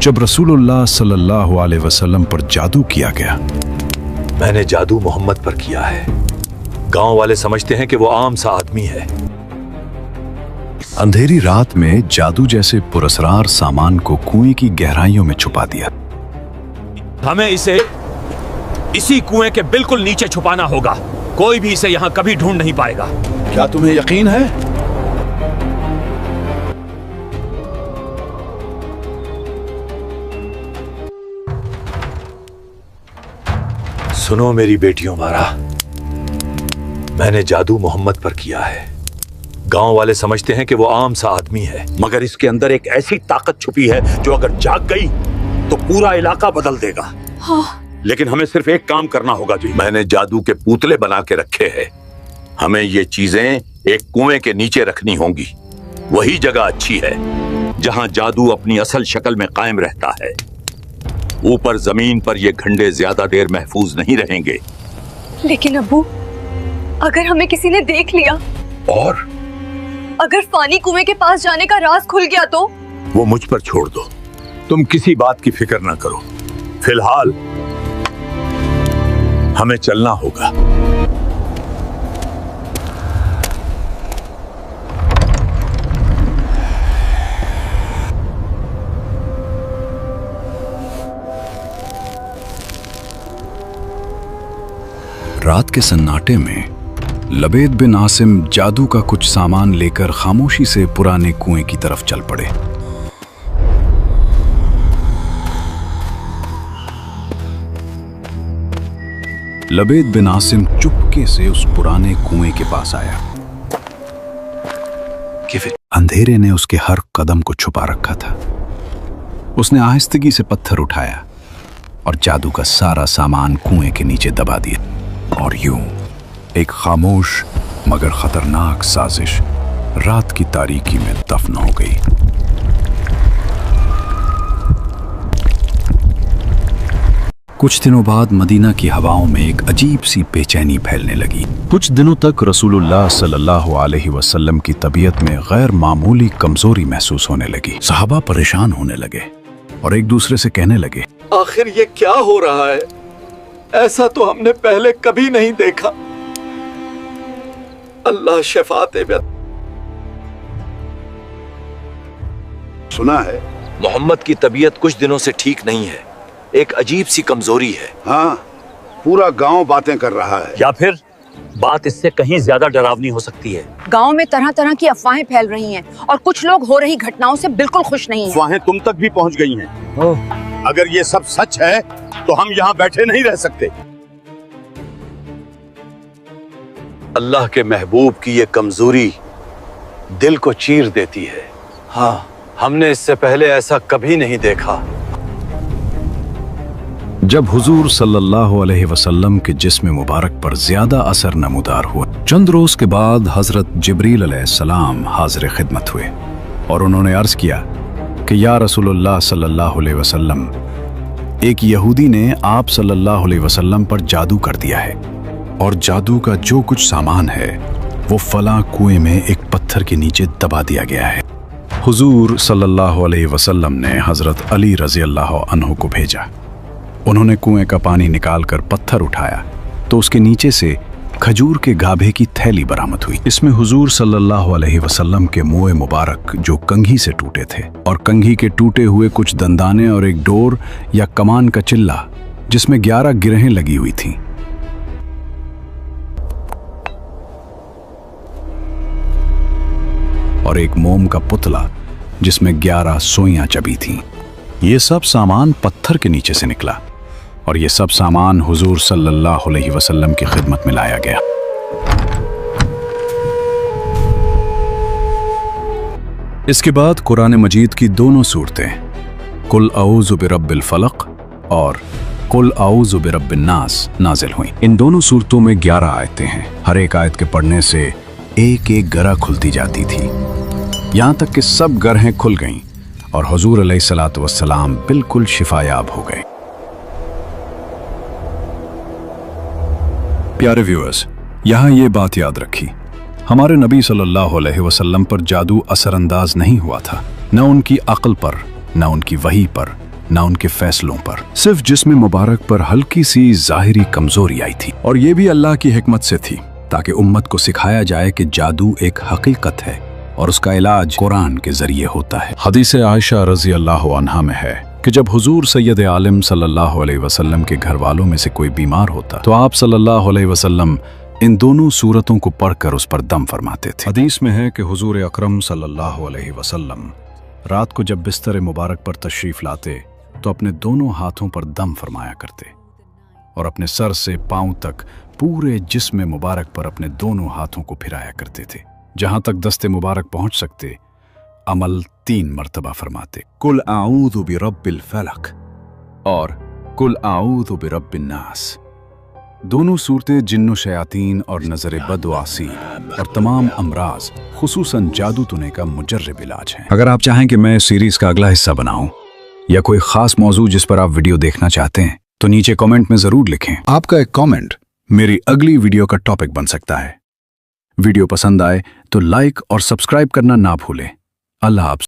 जब रसूलुल्लाह सल्लल्लाहु अलैहि वसल्लम पर जादू किया गया। मैंने जादू मोहम्मद पर किया है। गांव वाले समझते हैं कि वो आम सा आदमी है। अंधेरी रात में जादू जैसे पुरस्कार सामान को कुएं की गहराइयों में छुपा दिया। हमें इसे इसी कुएं के बिल्कुल नीचे छुपाना होगा। कोई भी इसे यहाँ कभी ढूंढ नहीं पाएगा। क्या तुम्हें यकीन है? सुनो मेरी बेटियों मारा, मैंने जादू मोहम्मद पर किया है। गांव वाले समझते हैं कि वो आम सा आदमी है, मगर इसके अंदर एक ऐसी ताकत छुपी है जो अगर जाग गई तो पूरा इलाका बदल देगा। हाँ। लेकिन हमें सिर्फ एक काम करना होगा जी। मैंने जादू के पुतले बना के रखे हैं। हमें ये चीजें एक कुएं के नीचे रखनी होंगी। वही जगह अच्छी है जहां जादू अपनी असल शक्ल में कायम रहता है। ऊपर जमीन पर ये घंटे ज्यादा देर महफूज नहीं रहेंगे। लेकिन अब्बू, अगर हमें किसी ने देख लिया और अगर फानी कुएं के पास जाने का राज खुल गया तो? वो मुझ पर छोड़ दो। तुम किसी बात की फिक्र ना करो। फिलहाल हमें चलना होगा। रात के सन्नाटे में लबेद बिन आसिम जादू का कुछ सामान लेकर खामोशी से पुराने कुएं की तरफ चल पड़े। लबेद बिन आसिम चुपके से उस पुराने कुएं के पास आया। अंधेरे ने उसके हर कदम को छुपा रखा था। उसने आहिस्तगी से पत्थर उठाया और जादू का सारा सामान कुएं के नीचे दबा दिया। और यूं एक खामोश मगर खतरनाक साजिश रात की तारीकी में दफन हो गई। कुछ दिनों बाद मदीना की हवाओं में एक अजीब सी बेचैनी फैलने लगी। कुछ दिनों तक रसूलुल्लाह सल्लल्लाहु अलैहि वसल्लम की तबीयत में गैर मामूली कमजोरी महसूस होने लगी। सहाबा परेशान होने लगे और एक दूसरे से कहने लगे, आखिर ये क्या हो रहा है? ऐसा तो हमने पहले कभी नहीं देखा। अल्लाह शिफा दे। सुना है मोहम्मद की तबीयत कुछ दिनों से ठीक नहीं है। एक अजीब सी कमजोरी है। हाँ, पूरा गांव बातें कर रहा है। या फिर बात इससे कहीं ज्यादा डरावनी हो सकती है। गांव में तरह तरह की अफवाहें फैल रही हैं और कुछ लोग हो रही घटनाओं से बिल्कुल खुश नहीं हैं। अफवाहें तुम तक भी पहुंच गई हैं। अगर ये सब सच है तो हम यहाँ बैठे नहीं रह सकते। अल्लाह के महबूब की ये कमजोरी दिल को चीर देती है। हाँ, हमने इससे पहले ऐसा कभी नहीं देखा। जब हुजूर सल्लल्लाहु अलैहि वसल्लम के जिस्म मुबारक पर ज्यादा असर नमूदार हुआ, चंद रोज के बाद हजरत जिब्रील अलैहिस्सलाम हाजिर खिदमत हुए और उन्होंने अर्ज किया कि या रसूलुल्लाह सल्लल्लाहु अलैहि वसल्लम, एक यहूदी ने आप सल्लल्लाहु अलैहि वसल्लम पर जादू कर दिया है और जादू का जो कुछ सामान है वो फला कुएं में एक पत्थर के नीचे दबा दिया गया है। हुजूर सल्लल्लाहु अलैहि वसल्लम ने हजरत अली रज़ी अल्लाह अन्हु को भेजा। उन्होंने कुएं का पानी निकालकर पत्थर उठाया तो उसके नीचे से खजूर के गाभे की थैली बरामद हुई। इसमें हुजूर सल्लल्लाहु अलैहि वसल्लम के मुंह मुबारक जो कंघी से टूटे थे और कंघी के टूटे हुए कुछ दंदाने और एक डोर या कमान का चिल्ला जिसमें 11 गिरहें लगी हुई थीं। और एक मोम का पुतला जिसमें 11 सोइयां चबी थीं। ये सब सामान पत्थर के नीचे से निकला और ये सब सामान हुजूर सल्लल्लाहु अलैहि वसल्लम की खिदमत में लाया गया। इसके बाद कुरान मजीद की दोनों सूरतें कुल औज़ु बिरब्बिल फलक और कुल औज़ु बिरब्बिन नास नाजिल हुई। इन दोनों सूरतों में 11 आयतें हैं। हर एक आयत के पढ़ने से एक एक गरा खुलती जाती थी, यहां तक कि सब गरहें खुल गईं और हुजूर अलैहिस्सलातु वस्सलाम बिल्कुल शिफायाब हो गए। प्यारे व्यूअर्स, यहाँ ये बात याद रखी, हमारे नबी सल्लल्लाहु अलैहि वसल्लम पर जादू असरअंदाज नहीं हुआ था, न उनकी अक्ल पर, न उनकी वही पर, ना उनके फैसलों पर। सिर्फ जिस्म मुबारक पर हल्की सी जाहिरी कमजोरी आई थी, और ये भी अल्लाह की हिकमत से थी, ताकि उम्मत को सिखाया जाए कि जादू एक हकीकत है और उसका इलाज कुरान के जरिए होता है। हदीस आयशा रजी अल्लाह अन्हा में है कि जब हुजूर सैयद आलम सल्लल्लाहु अलैहि वसल्लम के घर वालों में से कोई बीमार होता तो आप सल्लल्लाहु अलैहि वसल्लम इन दोनों सूरतों को पढ़कर उस पर दम फरमाते थे। हदीस में है कि हुजूर अकरम सल्लल्लाहु अलैहि वसल्लम रात को जब बिस्तर मुबारक पर तशरीफ लाते तो अपने दोनों हाथों पर दम फरमाया करते और अपने सर से पांव तक पूरे जिस्म मुबारक पर अपने दोनों हाथों को फिराया करते थे। जहां तक दस्ते मुबारक पहुंच सकते अमल 3 मर्तबा फरमाते, कुल आऊज़ु बिरब्बिल फलक और कुल आऊज़ु बिरब्बिन नास। दोनों सूरतें जिन्नो शयातीन और नजर बदवासी और तमाम अमराज खुसूसन जादू टुने का मुजर्रब इलाज है। अगर आप चाहें कि मैं सीरीज का अगला हिस्सा बनाऊं या कोई खास मौजू जिस पर आप वीडियो देखना चाहते हैं तो नीचे कमेंट में जरूर लिखें। आपका एक कमेंट मेरी अगली वीडियो का टॉपिक बन सकता है। वीडियो पसंद आए तो लाइक और सब्सक्राइब करना ना भूलें। अल्लाह हाफ़िज़।